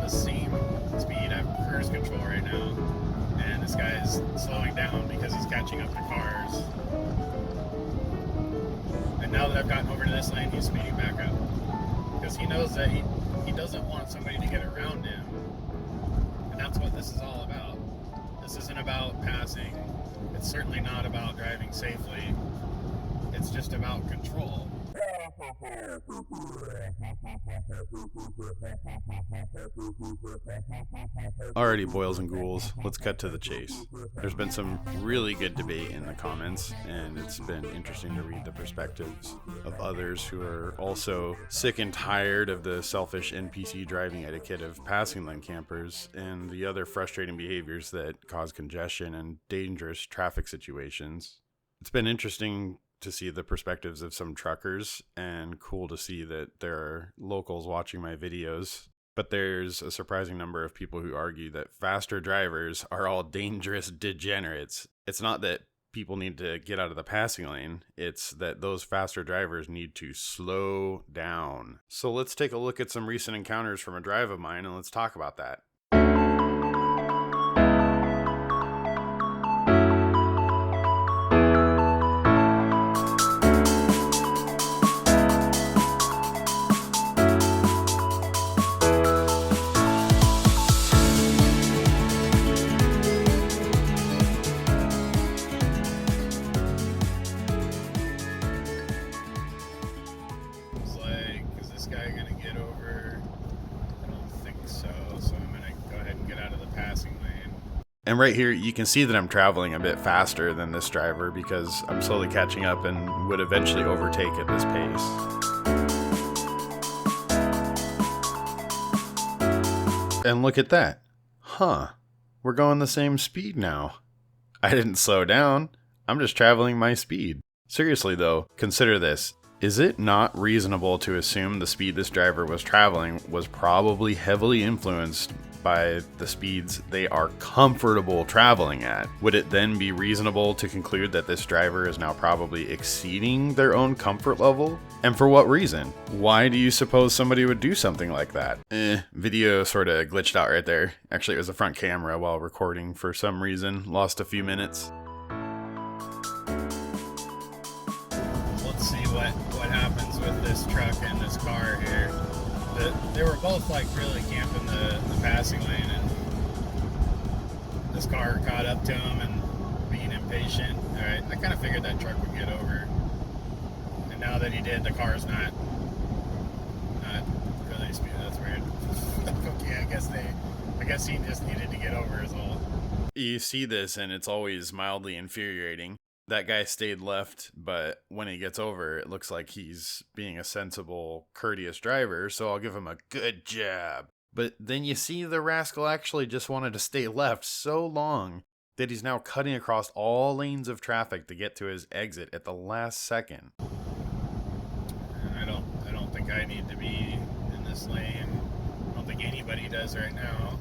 the same speed. I have cruise control right now, and this guy is slowing down because he's catching up to cars. And now that I've gotten over to this lane, he's speeding back up because he knows that he doesn't want somebody to get around him, and that's what this is all about. This isn't about passing. It's certainly not about driving safely. It's just about control. Alrighty, boils and ghouls, let's cut to the chase. There's been some really good debate in the comments, and it's been interesting to read the perspectives of others who are also sick and tired of the selfish NPC driving etiquette of passing lane campers and the other frustrating behaviors that cause congestion and dangerous traffic situations. It's been interesting to see the perspectives of some truckers, and cool to see that there are locals watching my videos. But there's a surprising number of people who argue that faster drivers are all dangerous degenerates. It's not that people need to get out of the passing lane, it's that those faster drivers need to slow down. So let's take a look at some recent encounters from a drive of mine, and let's talk about that. And right here, you can see that I'm traveling a bit faster than this driver because I'm slowly catching up and would eventually overtake at this pace. And look at that. Huh. We're going the same speed now. I didn't slow down. I'm just traveling my speed. Seriously though, consider this. Is it not reasonable to assume the speed this driver was traveling was probably heavily influenced by the speeds they are comfortable traveling at? Would it then be reasonable to conclude that this driver is now probably exceeding their own comfort level? And for what reason? Why do you suppose somebody would do something like that? Video sort of glitched out right there. Actually, it was the front camera while recording for some reason. Lost a few minutes. Let's see what happens with this truck and this car here. They were both like really camping the passing lane, and this car caught up to him and being impatient. All right, I kind of figured that truck would get over, and now that he did, the car's not really speeding. That's weird. Okay, I guess he just needed to get over is all. You see this, and it's always mildly infuriating. That guy stayed left, but when he gets over, it looks like he's being a sensible, courteous driver, so I'll give him a good job. But then you see the rascal actually just wanted to stay left so long that he's now cutting across all lanes of traffic to get to his exit at the last second. I don't think I need to be in this lane. I don't think anybody does right now.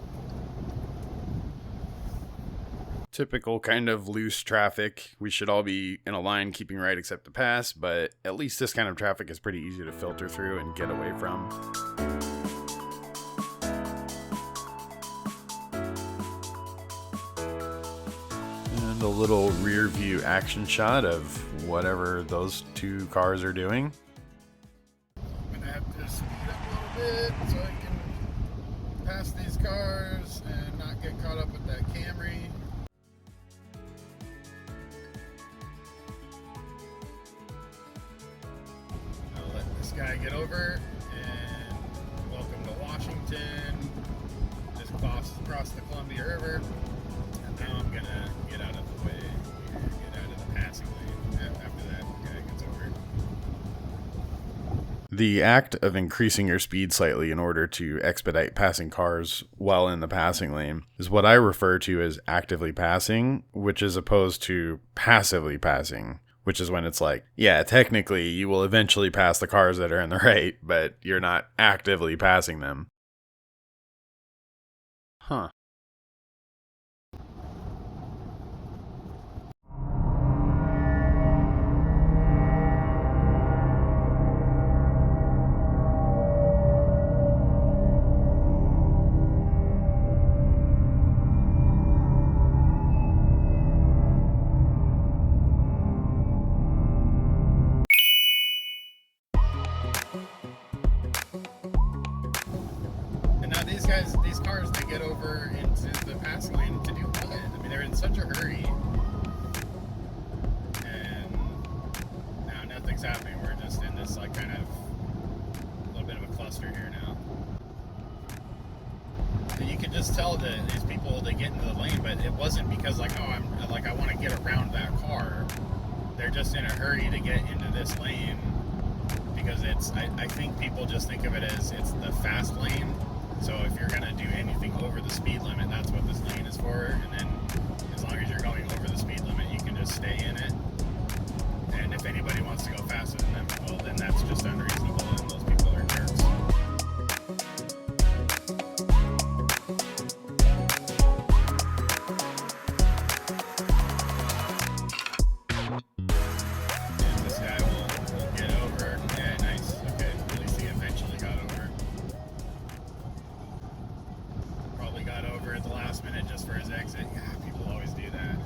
Typical kind of loose traffic. We should all be in a line keeping right except to pass, but at least this kind of traffic is pretty easy to filter through and get away from. And a little rear view action shot of whatever those two cars are doing. I'm gonna have to speed up a little bit so I can pass these cars and not get caught up with that Camry. Guy get over, and welcome to Washington. Just cross the Columbia River, and now I'm gonna get out of the way here, get out of the passing lane. After that guy gets over. The act of increasing your speed slightly in order to expedite passing cars while in the passing lane is what I refer to as actively passing, which is opposed to passively passing, which is when it's like, yeah, technically you will eventually pass the cars that are in the right, but you're not actively passing them. Huh. these cars, they get over into the passing lane to do what? I mean, they're in such a hurry. And now nothing's happening. We're just in this like kind of a little bit of a cluster here now. And you can just tell that these people, they get into the lane, but it wasn't because like, oh, I want to get around that car. They're just in a hurry to get into this lane because I think people just think of it as it's the fast lane. So if you're going to do anything over the speed limit, that's what this lane is for. And then as long as you're going over the speed limit, you can just stay in it. And if anybody wants to go faster than them, well, then that's just unreasonable, and those people are jerks. And this guy will get over. Yeah, nice. Okay, at least he eventually got over. Probably got over at the last minute just for his exit. Yeah, people always do that.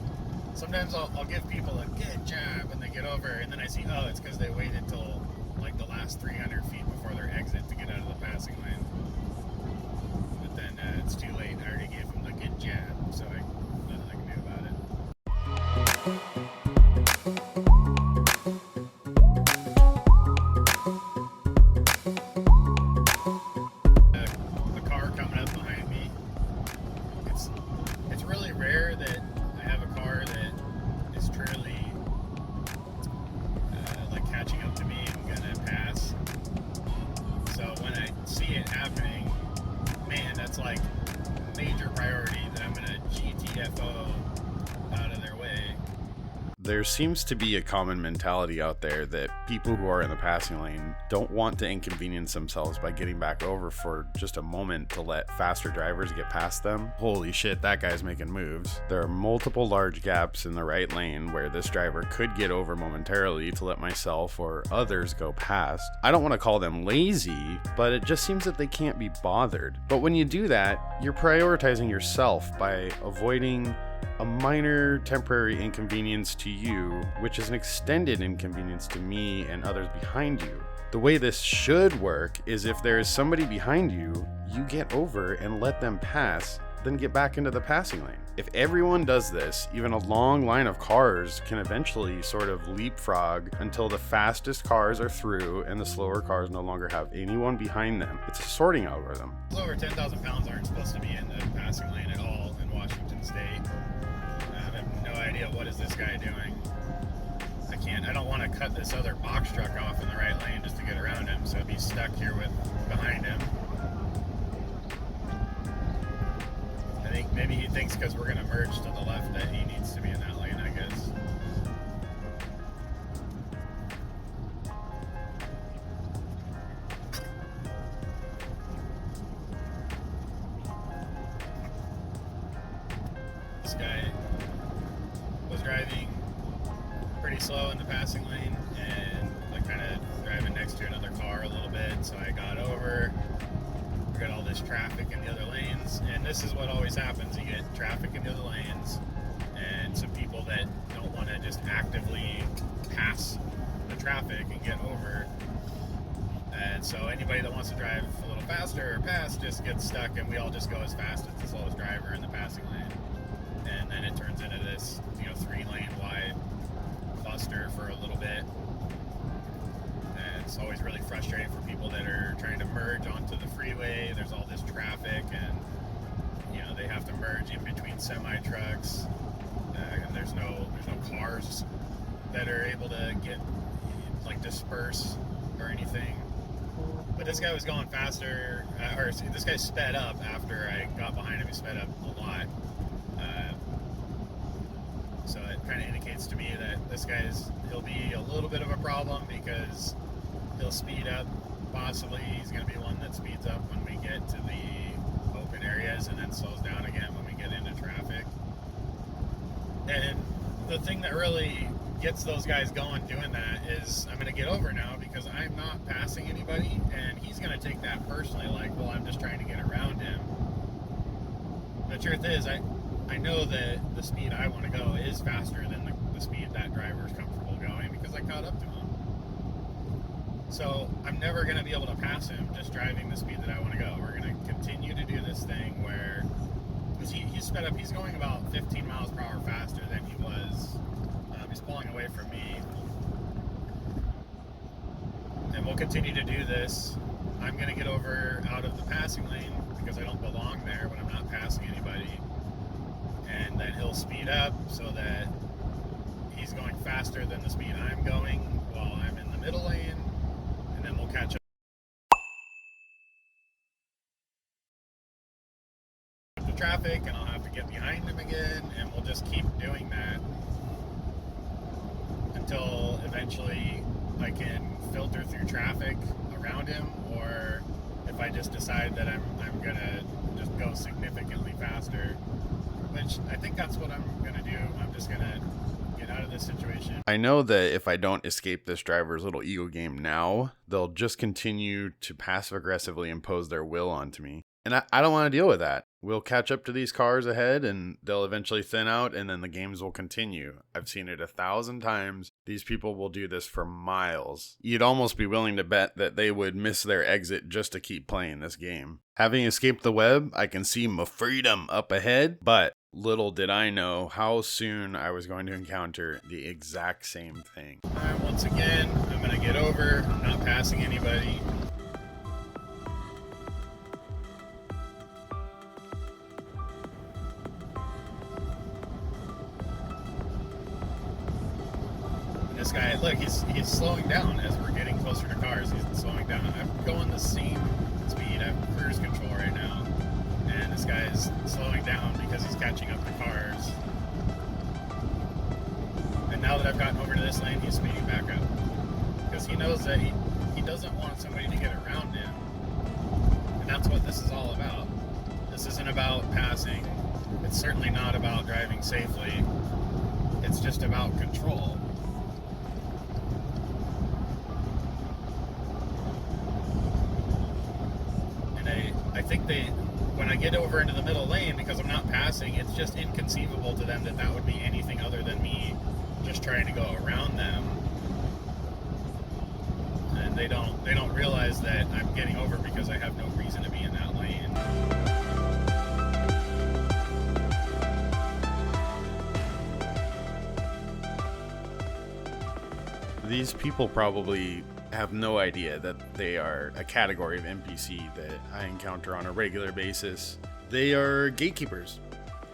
Sometimes I'll give people a good job when they get over, and then I see, oh, it's because they waited till like the last 300 feet before their exit to get out of the passing lane. But then it's too late. I already gave them the good job, so nothing I can do about it. The car coming up behind me. It's really rare that I have a car that is truly like catching up to me and gonna pass. So when I see it happening, man, that's like major priority that I'm gonna GTFO out of their way. There seems to be a common mentality out there that people who are in the passing lane don't want to inconvenience themselves by getting back over for just a moment to let faster drivers get past them. Holy shit, that guy's making moves. There are multiple large gaps in the right lane where this driver could get over momentarily to let myself or others go past. I don't want to call them lazy, but it just seems that they can't be bothered. But when you do that, you're prioritizing yourself by avoiding a minor temporary inconvenience to you, which is an extended inconvenience to me and others behind you. The way this should work is if there is somebody behind you, you get over and let them pass, then get back into the passing lane. If everyone does this, even a long line of cars can eventually sort of leapfrog until the fastest cars are through and the slower cars no longer have anyone behind them. It's a sorting algorithm. Over 10,000 pounds aren't supposed to be in the passing lane at all in Washington State. I have no idea what is this guy doing. I don't want to cut this other box truck off in the right lane just to get around him, so I'd be stuck here behind him. I think maybe he thinks because we're going to merge to the left that he needs to be in that lane, I guess. This guy was driving pretty slow in the passing lane and like kind of driving next to another car a little bit, so I got over. We got all this traffic in the other lanes, and this is what always happens. You get traffic in the other lanes and some people that don't want to just actively pass the traffic and get over. And so anybody that wants to drive a little faster or pass just gets stuck, and we all just go as fast as the slowest driver in the passing lane. And then it turns into this, 3-lane wide cluster for a little bit. And it's always really frustrating for people that are trying to merge onto the freeway. There's all this traffic, and they have to merge in between semi trucks. And there's no cars that are able to get disperse or anything. But this guy was going faster, this guy sped up after I got behind him. He sped up a lot. So it kind of indicates to me that this he'll be a little bit of a problem because he'll speed up. Possibly he's going to be one that speeds up when we get to the open areas and then slows down again when we get into traffic. And the thing that really gets those guys going doing that is I'm going to get over now because I'm not passing anybody, and he's going to take that personally, like, well, I'm just trying to get around him. The truth is, I know that the speed I want to go is faster than the speed that driver is comfortable going because I caught up to him. So I'm never going to be able to pass him just driving the speed that I want to go. We're going to continue to do this thing where, because he's sped up, he's going about 15 miles per hour faster than he was. He's pulling away from me. And we'll continue to do this. I'm going to get over out of the passing lane because I don't belong there when I'm not passing anybody. And then he'll speed up so that he's going faster than the speed I'm going while I'm in the middle lane. And then we'll catch up to traffic, and I'll have to get behind him again, and we'll just keep doing that until eventually I can filter through traffic around him, or if I just decide that I'm gonna just go significantly faster, which I think that's what I'm gonna do. I'm just gonna get out of this situation. I know that if I don't escape this driver's little ego game now, they'll just continue to passive aggressively impose their will onto me. And I don't want to deal with that. We'll catch up to these cars ahead and they'll eventually thin out and then the games will continue. I've seen it 1,000 times. These people will do this for miles. You'd almost be willing to bet that they would miss their exit just to keep playing this game. Having escaped the web, I can see my freedom up ahead, but little did I know how soon I was going to encounter the exact same thing. All right, once again, I'm going to get over. I'm not passing anybody. This guy, look, he's slowing down as we're getting closer to cars. He's slowing down. I'm going the same speed. I have cruise control right now. And this guy is slowing down because he's catching up to cars. And now that I've gotten over to this lane, he's speeding back up. Because he knows that he doesn't want somebody to get around him. And that's what this is all about. This isn't about passing. It's certainly not about driving safely. It's just about control. I think when I get over into the middle lane, because I'm not passing, it's just inconceivable to them that would be anything other than me just trying to go around them. And they don't realize that I'm getting over because I have no reason to be in that lane. These people probably have no idea that they are a category of NPC that I encounter on a regular basis. They are gatekeepers,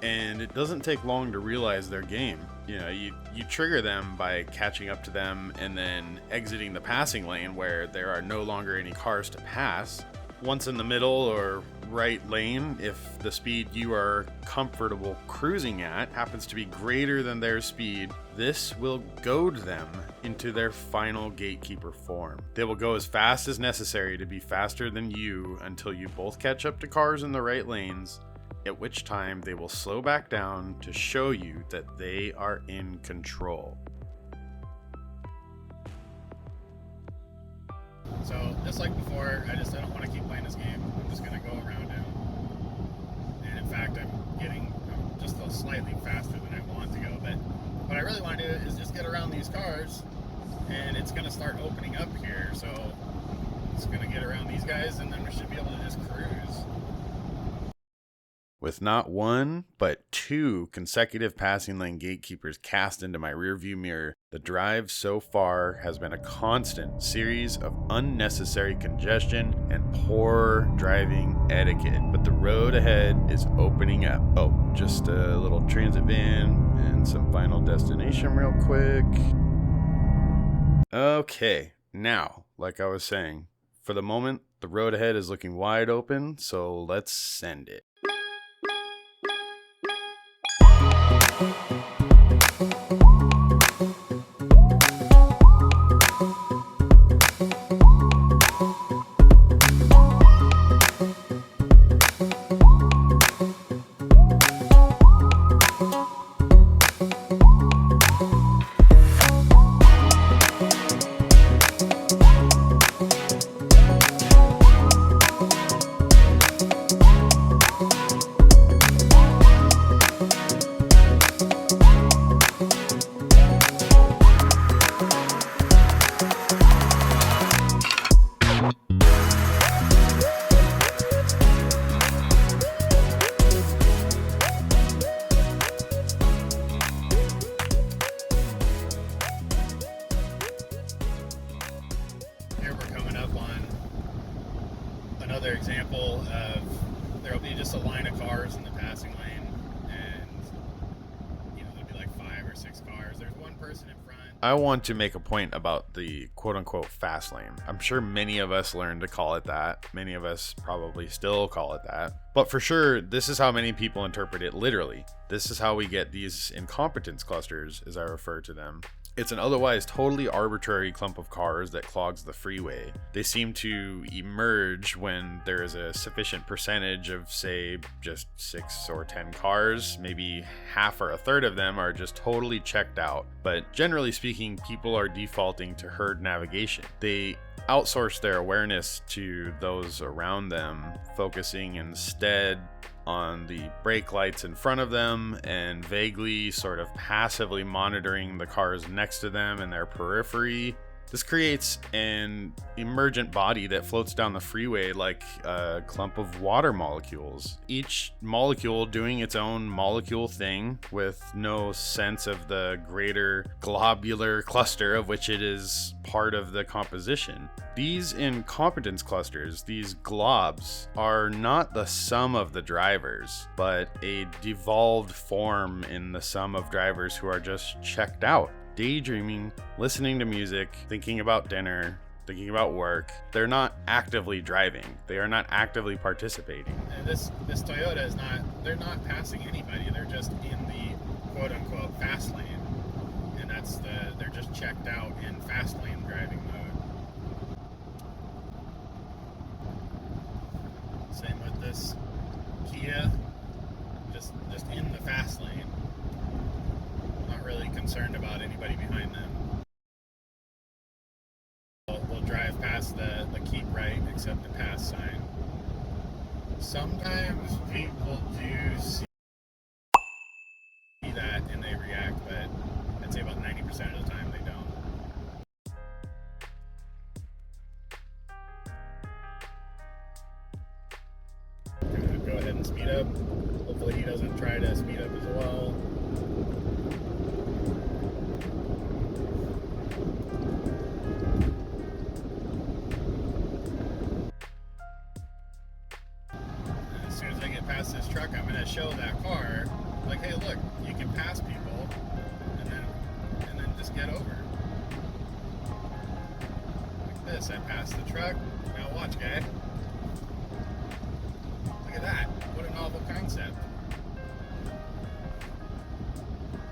and it doesn't take long to realize their game. You know, you trigger them by catching up to them and then exiting the passing lane where there are no longer any cars to pass. Once in the middle or right lane, if the speed you are comfortable cruising at happens to be greater than their speed, this will goad them into their final gatekeeper form. They will go as fast as necessary to be faster than you until you both catch up to cars in the right lanes, at which time they will slow back down to show you that they are in control. So, just like before, I don't want to keep playing this game. I'm just going to go around him. And in fact, I'm just slightly faster than I want to go. But what I really want to do is just get around these cars. And it's going to start opening up here. So, it's going to get around these guys, and then we should be able to just cruise. With not one, but two consecutive passing lane gatekeepers cast into my rearview mirror, the drive so far has been a constant series of unnecessary congestion and poor driving etiquette. But the road ahead is opening up. Oh, just a little transit van and some final destination real quick. Okay, now, like I was saying, for the moment, the road ahead is looking wide open, so let's send it. Another example of there'll be just a line of cars in the passing lane, and there'll be like 5 or 6 cars. There's one person in front. I want to make a point about the quote-unquote fast lane. I'm sure many of us learned to call it that. Many of us probably still call it that. But for sure, this is how many people interpret it literally. This is how we get these incompetence clusters, as I refer to them. It's an otherwise totally arbitrary clump of cars that clogs the freeway. They seem to emerge when there is a sufficient percentage of, say, just 6 or 10 cars. Maybe half or a third of them are just totally checked out. But generally speaking, people are defaulting to herd navigation. They outsource their awareness to those around them, focusing instead on the brake lights in front of them and vaguely sort of passively monitoring the cars next to them in their periphery. This creates an emergent body that floats down the freeway like a clump of water molecules, each molecule doing its own molecule thing with no sense of the greater globular cluster of which it is part of the composition. These incompetence clusters, these globs, are not the sum of the drivers, but a devolved form in the sum of drivers who are just checked out, daydreaming, listening to music, thinking about dinner, thinking about work. They're not actively driving. They are not actively participating. And this Toyota is they're not passing anybody. They're just in the quote unquote fast lane. And they're just checked out in fast lane driving mode. Same with this Kia, just in the fast lane. Not really concerned about anybody behind them. They'll drive past the keep right, except the pass sign. Sometimes people do see that and they react, but I'd say about 90% of the time they don't. Go ahead and speed up. Hopefully he doesn't try to speed up as well. As soon as I get past this truck, I'm going to show that car, like, hey, look, you can pass people, and then just get over. Like this, I passed the truck. Now watch, guy. Look at that. What a novel concept.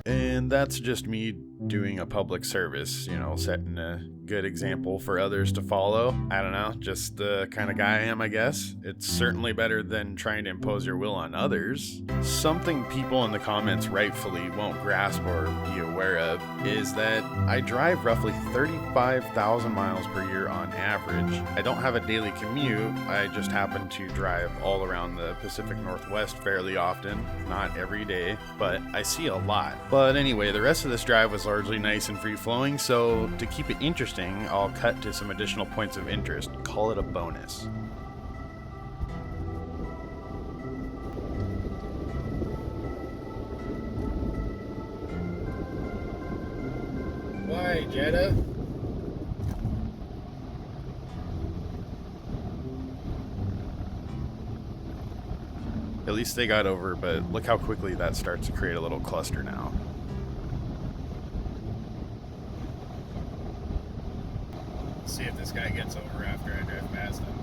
And that's just me doing a public service, setting a good example for others to follow. I don't know, just the kind of guy I am, I guess. It's certainly better than trying to impose your will on others. Something people in the comments rightfully won't grasp or be aware of is that I drive roughly 35,000 miles per year on average. I don't have a daily commute. I just happen to drive all around the Pacific Northwest fairly often, not every day, but I see a lot. But anyway, the rest of this drive was largely nice and free-flowing, so to keep it interesting, I'll cut to some additional points of interest. Call it a bonus. Why, Jetta? At least they got over, but look how quickly that starts to create a little cluster now. See if this guy gets over after I drive past him.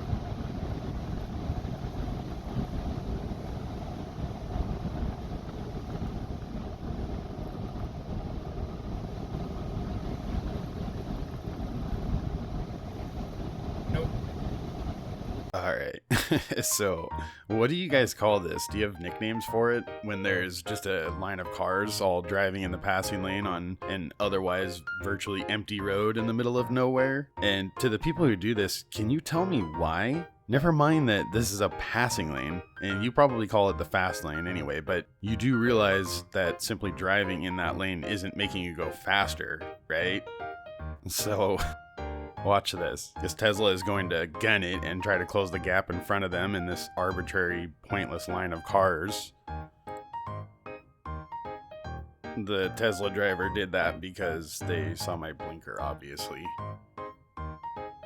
Nope. Alright, so what do you guys call this? Do you have nicknames for it when there's just a line of cars all driving in the passing lane on an otherwise virtually empty road in the middle of nowhere? And to the people who do this, can you tell me why? Never mind that this is a passing lane, and you probably call it the fast lane anyway, but you do realize that simply driving in that lane isn't making you go faster, right? So watch this. This Tesla is going to gun it and try to close the gap in front of them in this arbitrary, pointless line of cars. The Tesla driver did that because they saw my blinker, obviously.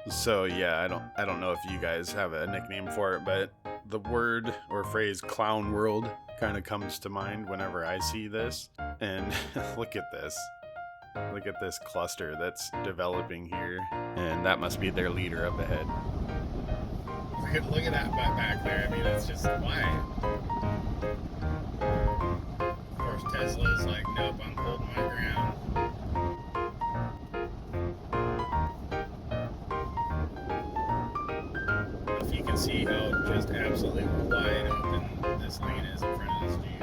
So yeah, I don't know if you guys have a nickname for it, but the word or phrase clown world kind of comes to mind whenever I see this. And look at this. Look at this cluster that's developing here, and that must be their leader up ahead. Look at that back there. I mean, it's just why. Of course, Tesla's like, nope, I'm holding my ground. If you can see how just absolutely wide open this lane is in front of this Jeep.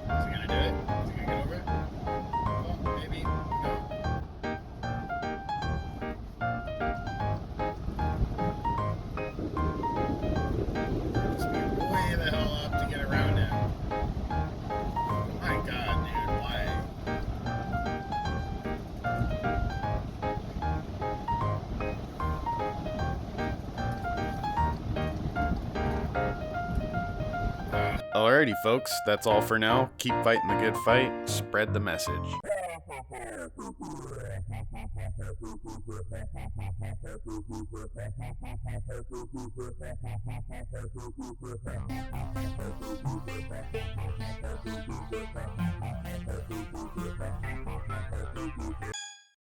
Is he gonna do it? Is he gonna get over it? Well, maybe. No. Just be way the hell up to get around him. My God, dude, why? Alrighty, folks, that's all for now. Keep fighting the good fight. Spread the message.